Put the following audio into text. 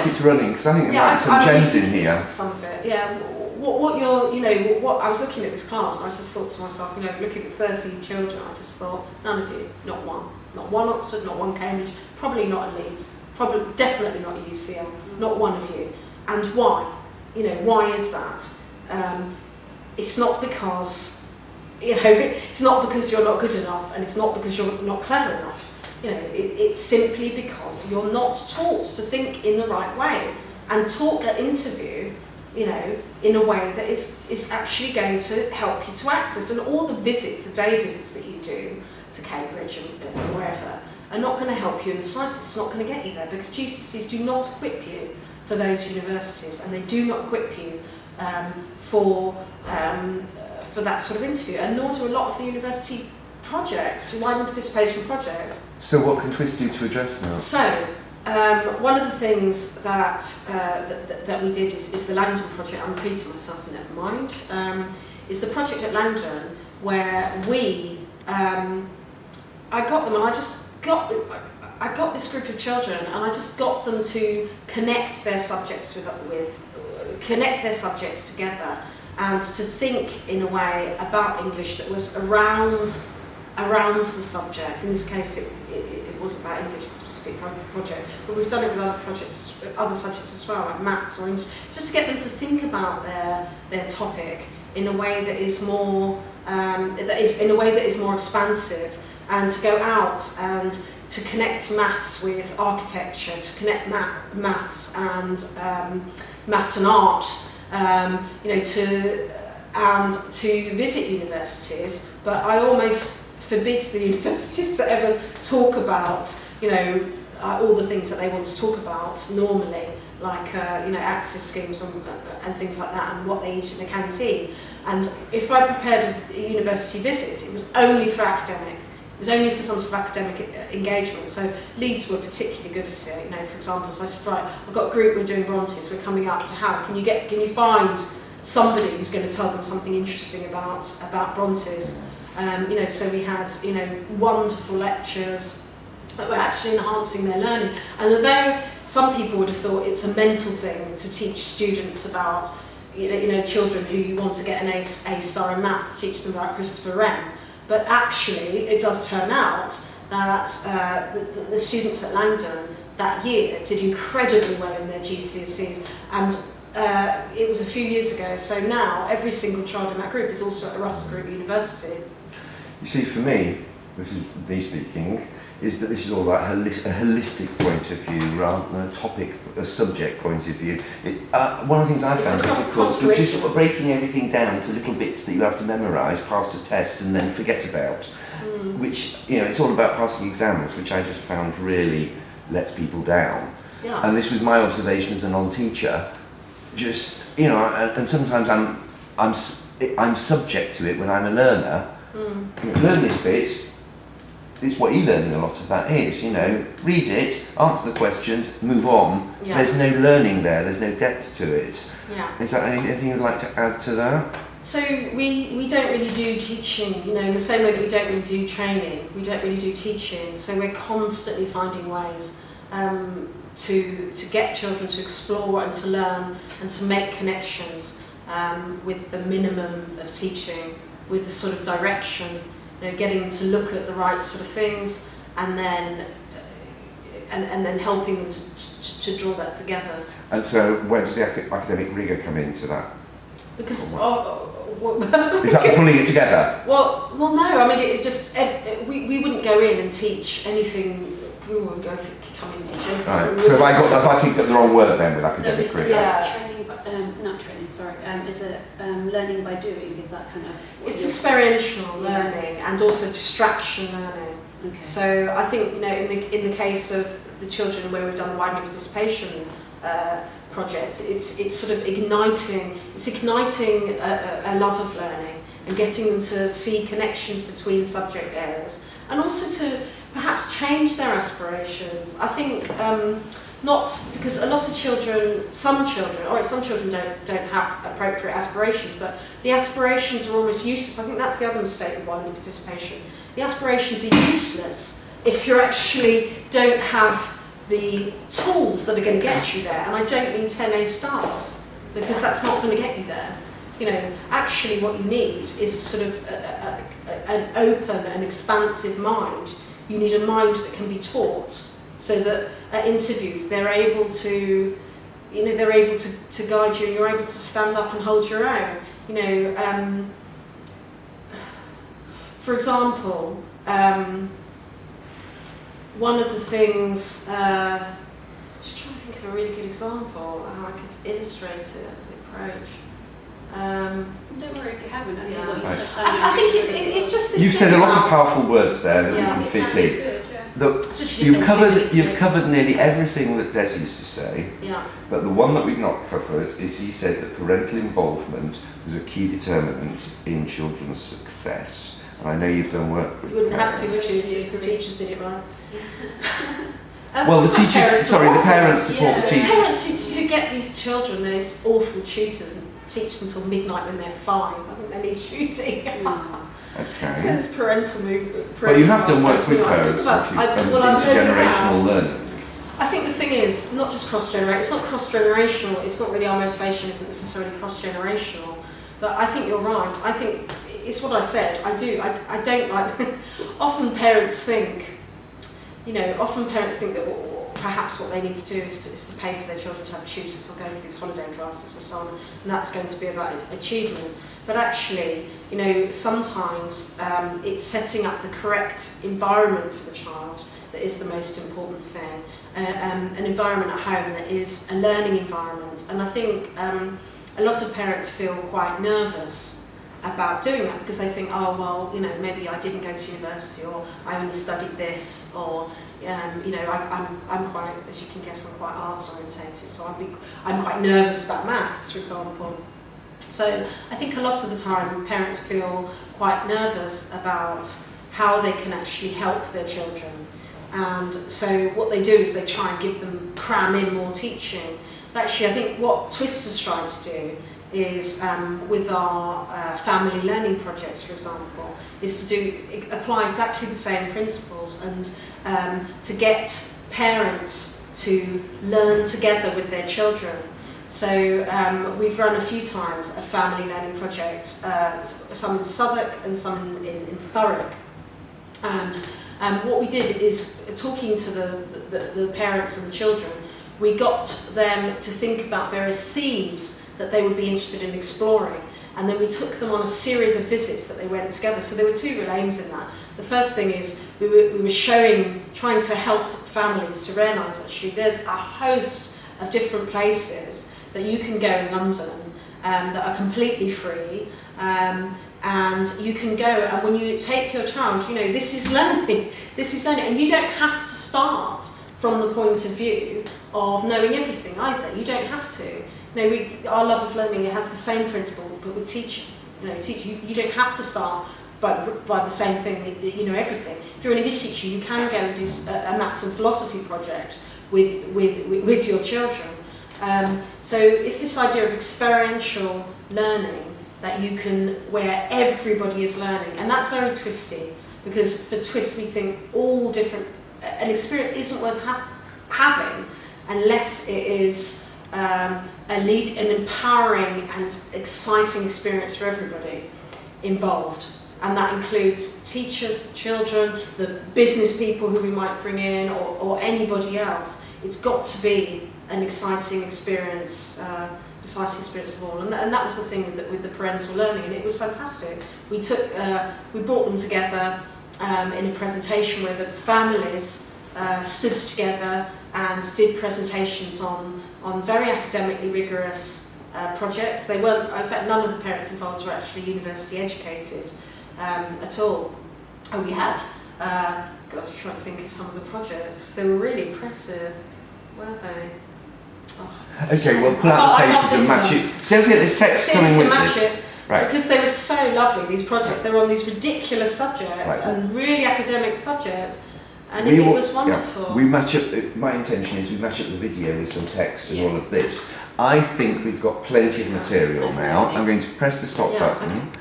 it's running, because I think there might be some gems in here. Some of it, yeah. What I was looking at this class, and I just thought to myself, looking at 13 children, I just thought, none of you, not one Oxford, not one Cambridge, probably not a Leeds, probably definitely not a UCL, not one of you. And why? Why is that? It's not because, it's not because you're not good enough, and it's not because you're not clever enough. It's simply because you're not taught to think in the right way and talk at interview, in a way that is actually going to help you to access. And all the visits, the day visits that you do to Cambridge and wherever, are not going to help you in the slightest. It's not going to get you there, because GCSEs do not equip you for those universities, and they do not equip you for that sort of interview, and nor do a lot of the university projects, widening participation projects. So what can Twist do to address that? So, one of the things that we did is the Langdon project. I'm repeating myself, never mind. Is the project at Langdon where I got them, and I got this group of children, and I just got them to connect their subjects connect their subjects together, and to think in a way about English that was around the subject. In this case, it was about English, a specific project, but we've done it with other projects, other subjects as well, like maths or English, just to get them to think about their topic in a way that is more expansive, and to go out and to connect maths with architecture, to connect maths and art, to visit universities. But I almost forbid the universities to ever talk about, all the things that they want to talk about normally, like access schemes and things like that, and what they eat in the canteen. And if I prepared a university visit, it was only for academic. It was only for some sort of academic engagement. So Leeds were particularly good at it. For example, so I said, right, I've got a group, we're doing bronzes, we're coming up to how can you find somebody who's going to tell them something interesting about bronzes? So we had wonderful lectures that were actually enhancing their learning. And although some people would have thought it's a mental thing to teach students about children who you want to get an A star in maths, to teach them about Christopher Wren, but actually it does turn out that the students at Langdon that year did incredibly well in their GCSEs, and it was a few years ago, so now every single child in that group is also at a Russell Group university. You see, for me, this is me speaking, is that this is all about a holistic point of view rather than a subject point of view. One of the things I found difficult was just sort of breaking everything down to little bits that you have to memorise, pass a test and then forget about, which, it's all about passing exams, which I just found really lets people down. Yeah. And this was my observation as a non-teacher, and sometimes I'm subject to it when I'm a learner. Learn this bit. It's what e-learning, a lot of that is, read it, answer the questions, move on. Yeah. There's no learning there, there's no depth to it. Yeah. Is there anything you'd like to add to that? So we don't really do teaching, in the same way that we don't really do training, we don't really do teaching. So we're constantly finding ways to get children to explore and to learn and to make connections with the minimum of teaching, with the sort of direction. Getting them to look at the right sort of things, and then helping them to draw that together. And so, where does the academic rigour come into that? Because is that pulling it together? Well, no. I mean, it just we wouldn't go in and teach anything. We wouldn't come in and teach anything. Right. So if I think that the wrong word then with academic rigour. Yeah. Not training, sorry. Is it learning by doing? Is that kind of... It's experiential learning and also distraction learning. Okay. So I think, in the case of the children where we've done the widening participation projects, it's sort of igniting a love of learning and getting them to see connections between subject areas, and also to perhaps change their aspirations. I think not because a lot of children, some children don't have appropriate aspirations, but the aspirations are almost useless. I think that's the other mistake with widening participation. The aspirations are useless if you actually don't have the tools that are going to get you there. And I don't mean 10 A stars, because that's not going to get you there. You know, actually what you need is sort of an open and expansive mind. You need a mind that can be taught, so that at interview they're able to, you know, they're able to guide you, and you're able to stand up and hold your own. You know, for example, one of the things, just trying to think of a really good example how I could illustrate it, the approach. Don't worry if you haven't. I think Yeah. what you Right. said sounded I think really it's good. just this You've thing said a lot of about- powerful words there that Yeah. we It can sounded fit in. good, yeah. The, especially you've if they're covered too many groups. nearly everything that Des used to say, Yeah. but the one that we've not covered is he said that parental involvement was a key determinant in children's success. And I know you've done work with You wouldn't have to, parents. would you, if the teachers did it right? Well, the Sometimes teachers, parents are sorry, the awful. parents support Yeah. the There's teachers. parents who get these children, these awful tutors, and teach them till midnight when they're 5. I think they need shooting. So Okay. there's parental movement. But you have done work parental with involvement. parents, I haven't you? well, I know you Intergenerational have. learning. I think the thing is, not just cross-generational, it's not cross-generational, it's not really our motivation isn't necessarily cross-generational, but I think you're right. I think it's what I said, I don't like, often parents think that perhaps what they need to do is to pay for their children to have tutors or go to these holiday classes and so on, and that's going to be about achievement. But actually, you know, sometimes it's setting up the correct environment for the child that is the most important thing. An environment at home that is a learning environment. And I think a lot of parents feel quite nervous about doing that because they think, oh, well, you know, maybe I didn't go to university, or I only studied this, or you know, I'm quite, as you can guess, I'm quite arts orientated, so I'm quite nervous about maths, for example. So I think a lot of the time parents feel quite nervous about how they can actually help their children. And so what they do is they try and cram in more teaching. But actually I think what Twist has tried to do is, with our family learning projects, for example, is to apply exactly the same principles and to get parents to learn together with their children. So we've run a few times a family learning project, some in Southwark and some in Thurrock. And what we did is, talking to the parents and the children, we got them to think about various themes that they would be interested in exploring. And then we took them on a series of visits that they went together. So there were 2 real aims in that. The first thing is we were trying to help families to realise actually there's a host of different places that you can go in London that are completely free. And you can go, and when you take your child, you know, this is learning, and you don't have to start from the point of view of knowing everything either. You don't have to. You know, our love of learning, it has the same principle, but with teachers. You know, you don't have to start by the same thing that you know everything. If you're an English teacher, you can go and do a maths and philosophy project with your children. So it's this idea of experiential learning that you can, where everybody is learning, and that's very twisty, because for Twist we think all different, an experience isn't worth having unless it is an empowering and exciting experience for everybody involved, and that includes teachers, the children, the business people who we might bring in, or anybody else. It's got to be an exciting experience of all, and that was the thing with the parental learning, and it was fantastic. We brought them together in a presentation where the families stood together and did presentations on very academically rigorous projects. They weren't, in fact, none of the parents involved were actually university educated at all. Oh, we had. God, I'm trying to think of some of the projects because they were really impressive, weren't they? Oh, Okay, well, pull out the papers and match it. See if there's text coming with match it. it. Right. Because they were so lovely, these projects. They were on these ridiculous subjects Right. and really academic subjects, and We it will- was wonderful. Yeah, we match up. My intention is we match up the video with some text and Yeah. all of this. I think we've got plenty of material now. I'm going to press the stop Yeah, button. okay.